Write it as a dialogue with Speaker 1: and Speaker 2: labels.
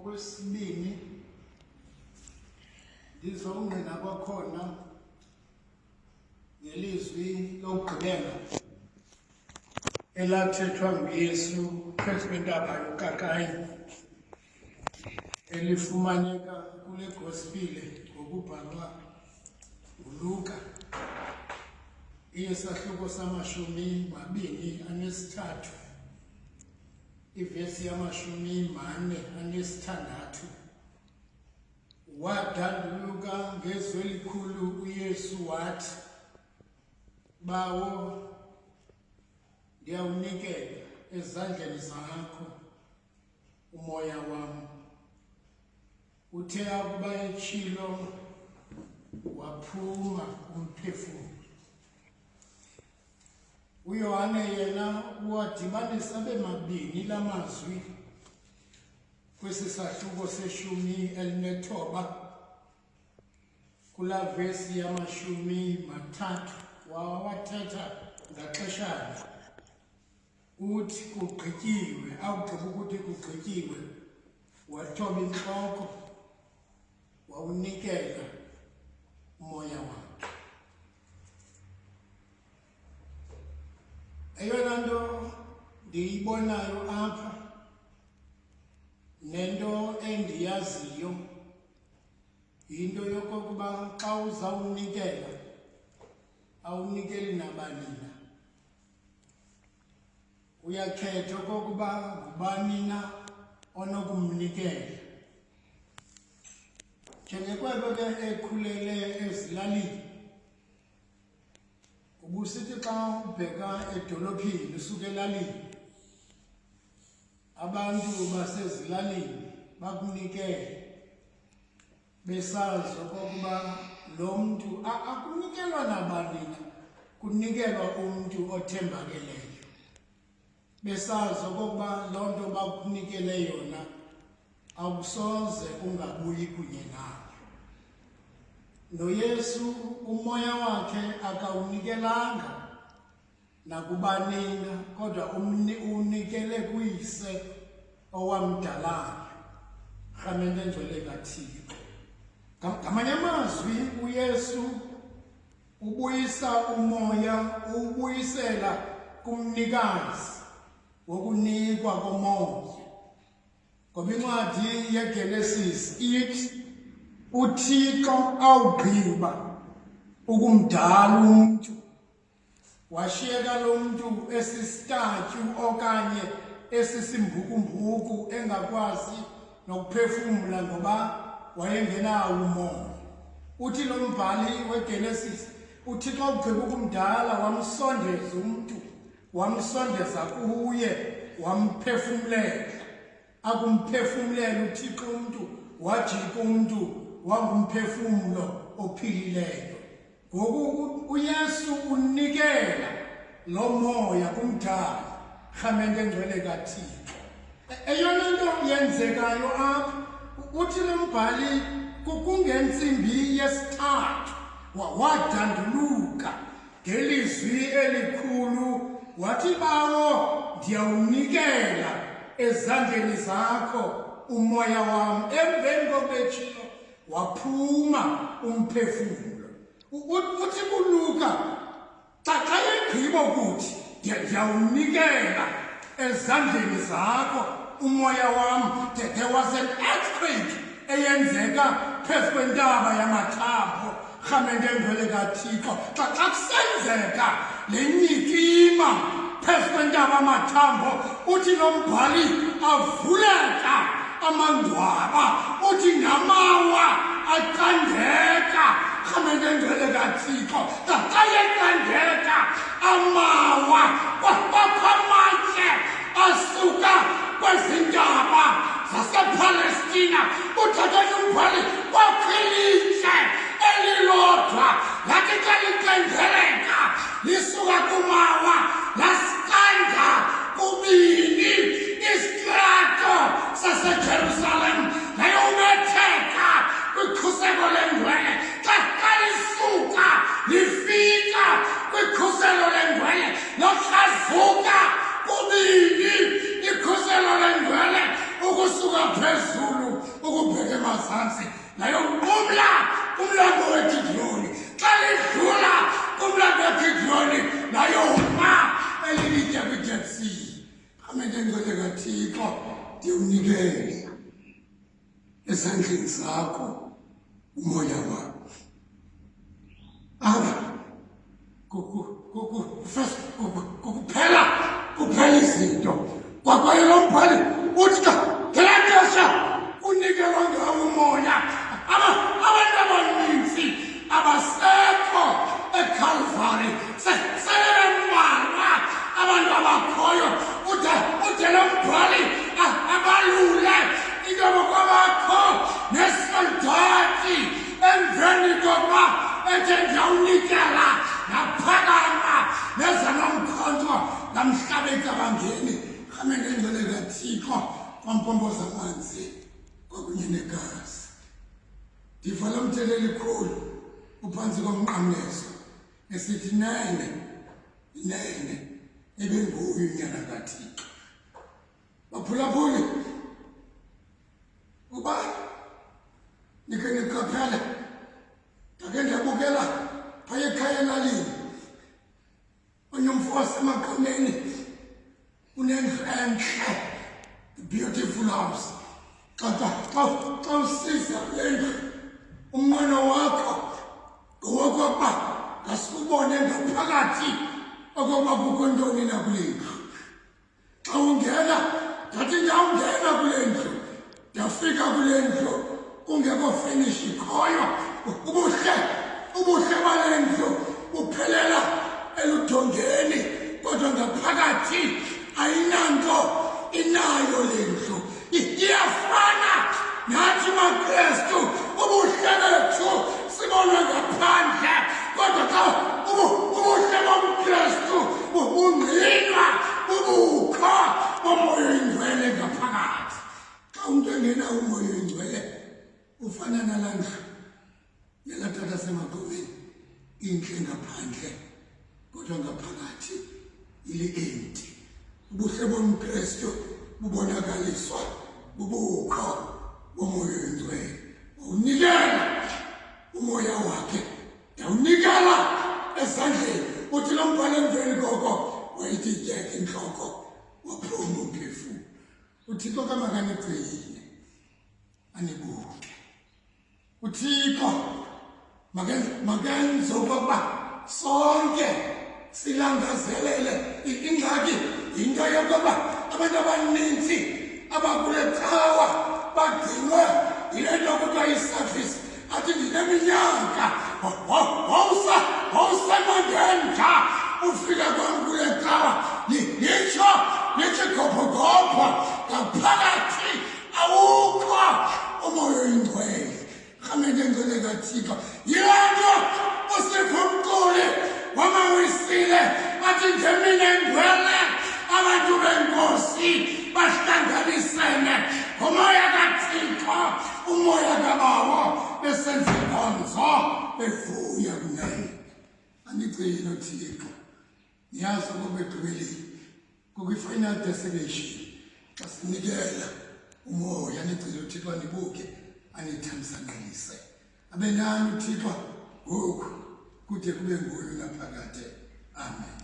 Speaker 1: okwesibini ngizongena kwakhona ngelizwi lokugqibela elathethwa nguYesu phezu kwentaba yoKakayi elifumaneka kule gospile ngokubhalwa nguLuka isahluko sama-23 ivesi yama-46 wadanduluka ngezwi elikhulu uYesu wathi, Bawo, ndiyawunikela ezandleni zakho umoya wami. Uthe akuba etshilo waphuma umphefumlo. uYohane yena wadibanisa bemabini lamazwi kwesi sahluko se-19 kula vesi yama-30 wawathetha ngaxeshanye. Uthi kugqityiwe, awugqiba ukuthi kugqityiwe, wathoba intloko wawunikela umoya wakhe. Eyona nto ndiyibonayo apha nento endiyaziyo yinto yokokuba xa uzawunikela awunikeli nabani na. Uyakhetha okokuba ngubani na onokumnikela. Njengekwelo ke ekhulele ezilalini, ubusithi xa ubheka edolophini usuke elalini, abantu basezilalini bakunikele besazi okokuba lo mntu akunikelwa nabani na, kunikelwa umntu othembakeleyo. Besazi okokuba loo nto bakunikele yona awusoze ungabuyi kunye nayo. NoYesu umoya wakhe akawunikelanga nakubani na, kodwa unikele kuyise owamdalayo. Rhamente engcwele kaThixo. Ngamanye amazwi uYesu ubuyisa umoya, ubuyisela kumnikazi wokunikwa komoya. Ngoba incwadi yeGenesis ithi uThixo awugqiba ukumdala umntu, washiyeka lo mntu esisitatyu okanye esisimbukumbuku engakwazi nokuphefumla ngoba wayengenawo umoya. Uthi lo mbhali weGenesis, uThixo awugqiba ukumdala wamsondeza umntu, wamsondeza kuye, wamphefumlela. Akumphefumlela uThixo umntu, wajika umntu wangumphefumlo ophilileyo. Ngoku uYesu unikela lo moya kumdala. Rhamente engcwele kaThixo. Eyona nto yenzekayo apha, uthi lo mbhali kungentsimbi yesithathu wadanduluka ngelizwi elikhulu wathi, Bawo, ndiyawunikela ezandleni zakho umoya wam. Emveni kokubetshilo waphuma umphefumlo. Uthi kuLuka xa egqiba ukuthi ndiyawunikela ezandleni zakho umoya wam, there was an earthquake eyenzeka phezu kwentaba yamathambo. Rhamente engcwele kaThixo, xa kusenzeka le nyikima phezu kwentaba yamathambo, uthi lo mbhali avuleka amangcwaba, uthi namawa aqandeka. Rhamente engcwele kaThixo, xa eqandeka amawa kwakho amatye asuka kwezi ntaba zasePalestina. Uthatha umbhali kwakho ilitye elilodwa lathi xa liqendeleka lisuka kumawa lasikanda kubini. Isitrato saseJerusalem nayometheka kwikhuselo lengcwele. Xa lisuka lifika kwikhuselo lengcwele lohlazuka kubini ikhuselo lengcwele ukusuka phezulu ukubheka emazantsi nayo umla umlambo weGidiyoni xa lidlula kumlambo weGidiyoni nayo uma elilide kwi-Dead Sea. Amende ngcwele kaThixo ndiwunikele esandleni zakho umoya wakho. Kuphela izinto kwakwayo lo mbhali uthi ngela xesha unikelwa ngawo umoya abantu abaninzi abasekho eCalvary sebembalwa abantu abakhoyo ude lo mbhali abalule into yokwabakho nesoldati emveni kokuba ethe ndiyawunikela naphakama neza nomkhonto namhlaba ecabangeni amende ngcwele kaThixo kwampompo zamanzi kwakunye negazi. Ndiva lo mtheleli khulu uphantsi komnqamlezo esithi nene ebenguyo inyana kaThixo. Baphulaphuli uba nikhe niqaphele ndake ndabukela phaya ekhaya elalini onye umfo wasemaqoneni unendlu entle, beautiful house. Xa usiza kule ndlu umnqweno wakho ngowokokuba ngasubone ngaphakathi okokuba kukho ntoni na kule ndlu. Xa ungena ndathi ndiyawungena kule ndlu ndiyafika kule ndlu kungekho finish ikhoyo. Ubuhle bale ndlu buphelela eludongeni kodwa ngaphakathi ayinanto inayo le ndlu. Iyafana nathi maKristu ubuhle bethu sibona ngaphandle kodwa xa ubuhle bomKristu bungqinwa bubukho bomoya oyingcwele ngaphakathi. Xa umntu engenawo umoya oyingcwele ufana nalaa ndlu yalaa tata semaqomeni, intle ngaphandle kodwa ngaphakathi ili-empty. Ubuhle bomKristu bubonakaliswa bubukho bomoya oyingcwele. Unikela umoya wakhe ndiyawunikela ezandleni. Uthi lo mbhalo emveni koko wayithi tyeka intloko waphuma umphefumlo. uThixo kamakanigcine anibuke. uThixo makenze okokuba sonke silangazelele. Ingxaki yinto yokokuba abantu abaninzi abakule cawa bagcinwe yile nto kuthiwa yi-service. Athi ndineminyaka wawusemandenja ufika kwam kule cawa nitsho gopho ngaphakathi awukho umoya oyingcwele. Amende ngcwele kaThixo yile nto uSipho Mquli wamawisile athi ngemini engcwele abantu benkosi bahlanganisene ngomoya kaThixo umoya kaBawo besenza inkonzo bevuya kunene. Andigcine uThixo niyazi ukuba egqibeleni kukwi-final destination xa sinikela umoya. Anigcine uThixo anibuke anithamsanqelise abe nani uThixo ngoku kude kube nguye naphakade. Amen.